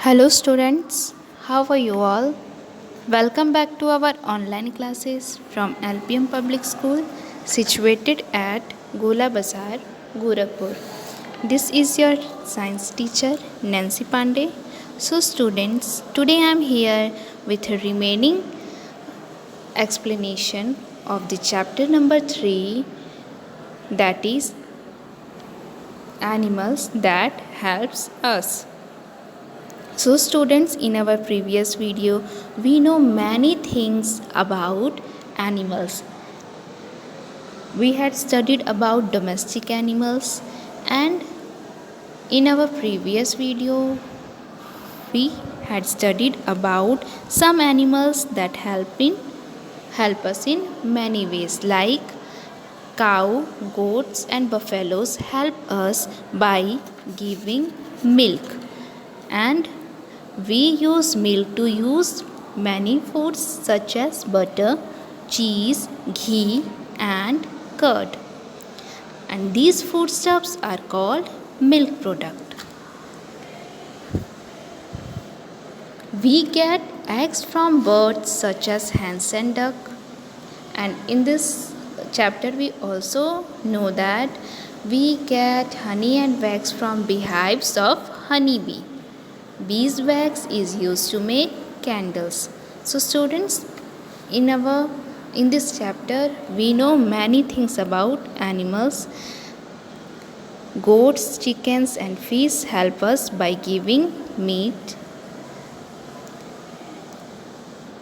Hello students, how are you all? Welcome back to our online classes from LPM Public School situated at Gola Bazar, Gorakhpur. This is your science teacher Nancy Pandey. So students, today I am here with a remaining explanation of the chapter number 3, that is animals that helps us. So students, in our previous video we know many things about animals. We had studied about domestic animals, and in our previous video we had studied about some animals that help us in many ways, like cow, goats and buffaloes help us by giving milk, and we use milk to use many foods such as butter, cheese, ghee and curd. And these foodstuffs are called milk product. We get eggs from birds such as hens and duck. And in this chapter we also know that we get honey and wax from beehives of honeybee. Beeswax is used to make candles. So students, in this chapter we know many things about animals. Goats, chickens and fish help us by giving meat,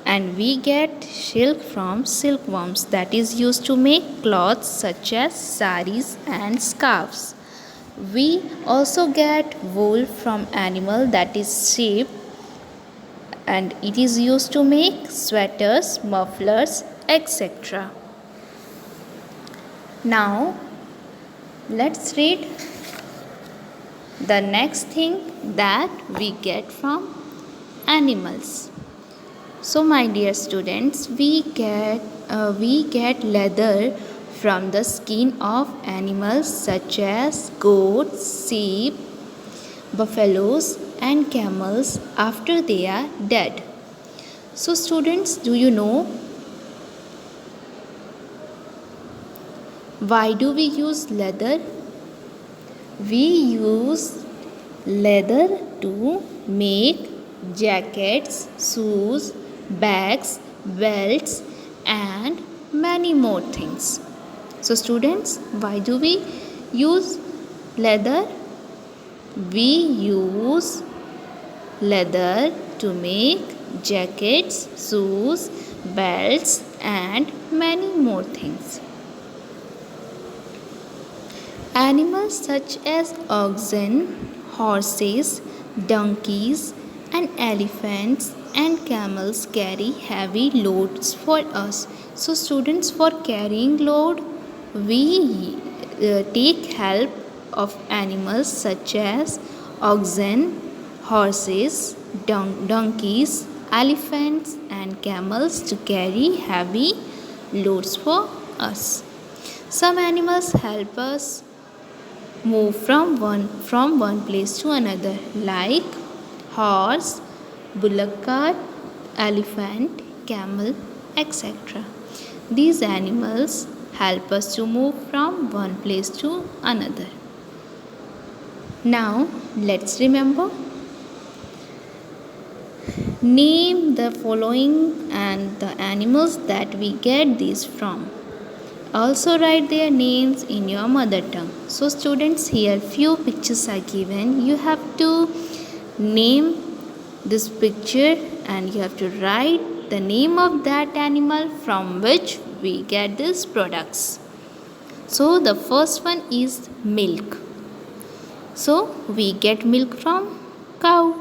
and we get silk from silkworms that is used to make cloths such as saris and scarves. We also get wool from animal, that is sheep, and it is used to make sweaters, mufflers, etc. Now let's read the next thing that we get from animals. So my dear students, we get leather from the skin of animals such as goats, sheep, buffaloes and camels after they are dead. So students, do you know why do we use leather? We use leather to make jackets, shoes, bags, belts and many more things. So students, why do we use leather? We use leather to make jackets, shoes, belts and many more things. Animals such as oxen, horses, donkeys and elephants and camels carry heavy loads for us. So students, for carrying load we take help of animals such as oxen, horses, donkeys, elephants and camels to carry heavy loads for us. Some animals help us move from one place to another, like horse, bullock cart, elephant, camel, etc. These animals help us to move from one place to another. Now let's remember. Name the following and the animals that we get these from. Also write their names in your mother tongue. So students, here few pictures are given. You have to name this picture and you have to write the name of that animal from which we get these products. So the first one is milk. So we get milk from cow.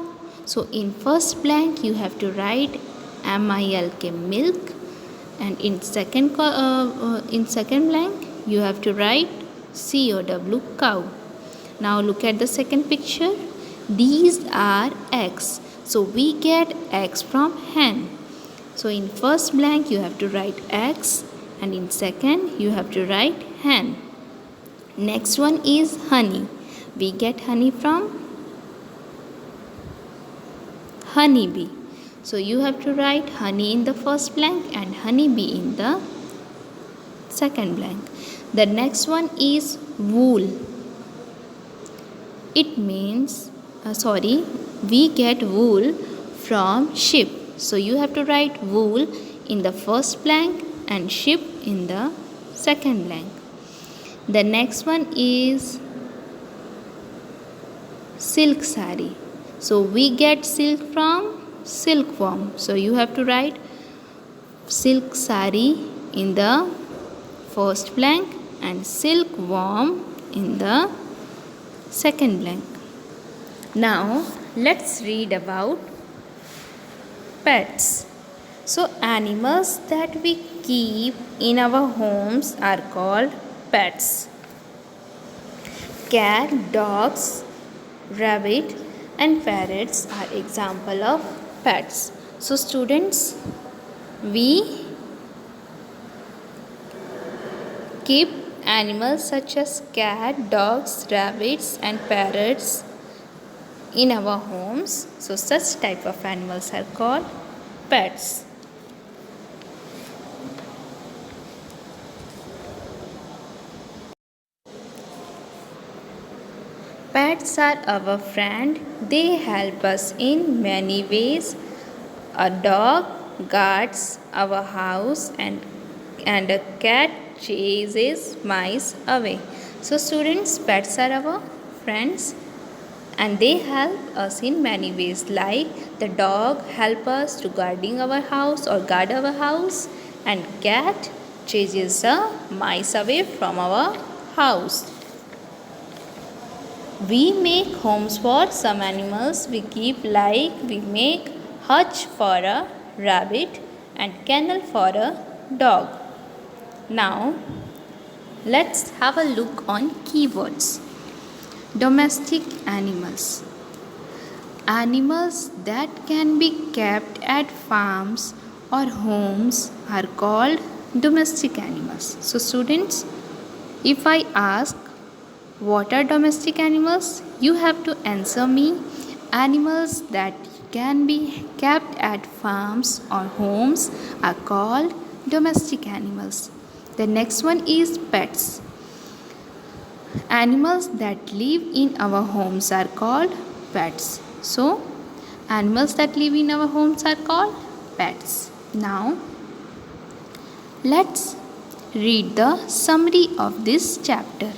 So in first blank you have to write milk, milk, and in second blank you have to write cow, cow. Now look at the second picture. These are eggs. So we get eggs from hen. So in first blank you have to write eggs, and in second you have to write hen. Next one is honey. We get honey from honeybee. So you have to write honey in the first blank and honeybee in the second blank. The next one is wool. It means, we get wool from sheep. So you have to write wool in the first blank and sheep in the second blank. The next one is silk sari. So we get silk from silkworm. So you have to write silk sari in the first blank and silkworm in the second blank. Now let's read about pets. So animals that we keep in our homes are called pets. Cat, dogs, rabbit and parrots are example of pets. So students, we keep animals such as cat, dogs, rabbits and parrots in our homes. So such type of animals are called pets. Pets are our friend. They help us in many ways. A dog guards our house and a cat chases mice away. So students, pets are our friends and they help us in many ways, like the dog help us to guarding our house or guard our house, and cat chases the mice away from our house. We make homes for some animals we keep, like we make hutch for a rabbit and kennel for a dog. Now let's have a look on keywords. Domestic animals. Animals that can be kept at farms or homes are called domestic animals. So students, if I ask what are domestic animals, you have to answer me animals that can be kept at farms or homes are called domestic animals. The next one is pets. Animals that live in our homes are called pets. So, animals that live in our homes are called pets. Now, let's read the summary of this chapter.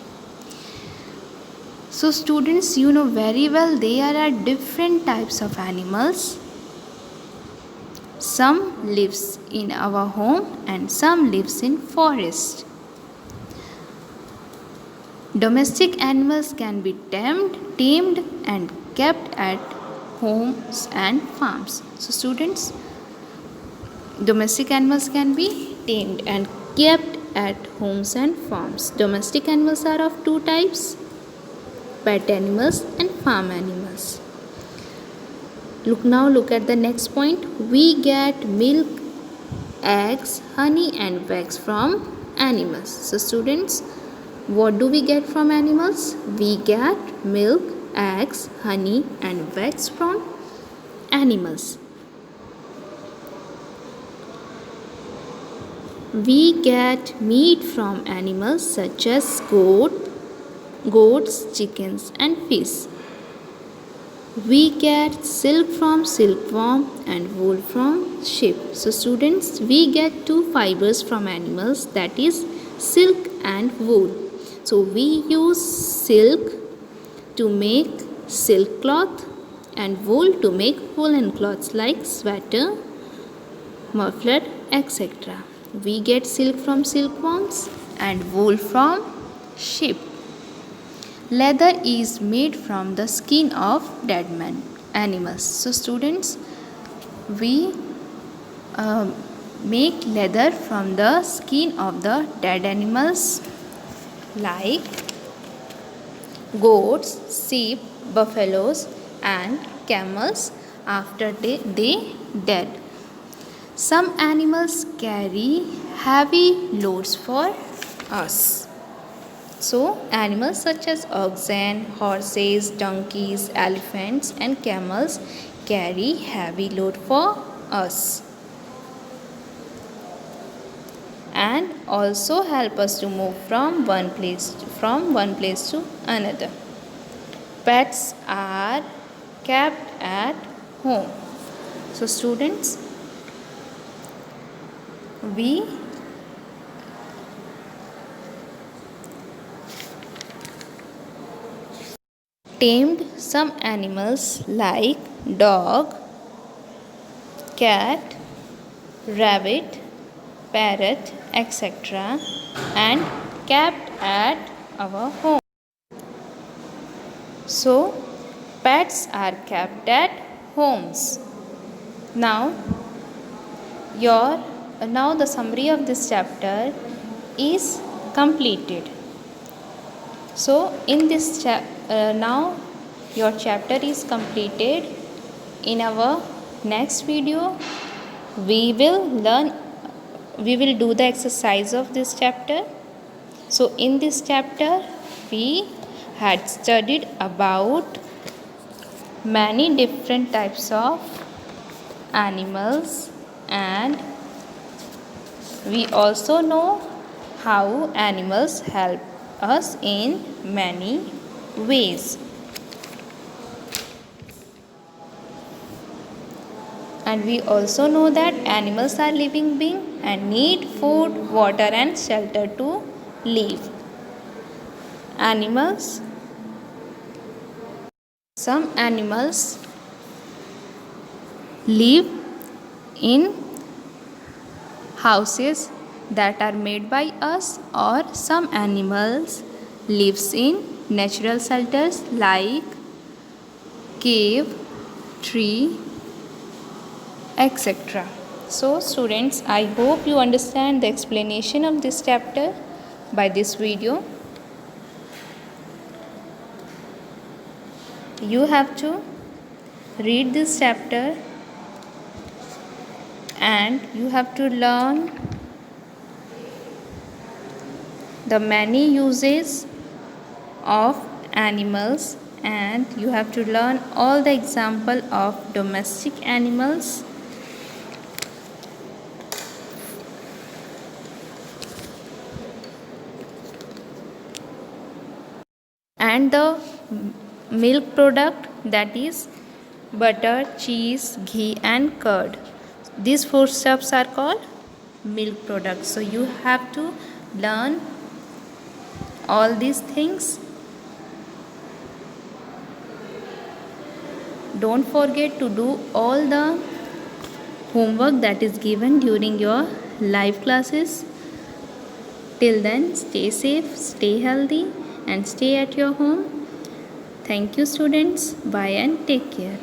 So, students, you know very well there are different types of animals. Some lives in our home and some lives in forest. Domestic animals can be tamed and kept at homes and farms. So students, domestic animals can be tamed and kept at homes and farms. Domestic animals are of two types, pet animals and farm animals. Look at the next point. We get milk, eggs, honey and wax from animals. So students, what do we get from animals? We get milk, eggs, honey and wax from animals. We get meat from animals such as goats, chickens and fish. We get silk from silkworm and wool from sheep. So students, we get two fibers from animals, that is silk and wool. So we use silk to make silk cloth and wool to make woolen cloths like sweater, muffler, etc. We get silk from silkworms and wool from sheep. Leather is made from the skin of dead animals. So students, we make leather from the skin of the dead animals like goats, sheep, buffaloes and camels after they dead. Some animals carry heavy loads for us. So, animals such as oxen, horses, donkeys, elephants and camels carry heavy load for us and also help us to move from one place to another. Pets are kept at home. So students, we tamed some animals like dog, cat, rabbit, parrot, etc. and kept at our home. So, pets are kept at homes. Now, now the summary of this chapter is completed. So, in this now your chapter is completed. In our next video, we will do the exercise of this chapter. So, in this chapter, we had studied about many different types of animals, and we also know how animals help us in many ways. And we also know that animals are living beings and need food, water and shelter to live. Some animals live in houses that are made by us, or some animals lives in natural shelters like cave, tree, etc. So students, I hope you understand the explanation of this chapter by this video. You have to read this chapter and you have to learn the many uses of animals, and you have to learn all the example of domestic animals and the milk product, that is butter, cheese, ghee and curd. These four stuffs are called milk products. So you have to learn all these things. Don't forget to do all the homework that is given during your live classes. Till then, stay safe, stay healthy and stay at your home. Thank you students. Bye and take care.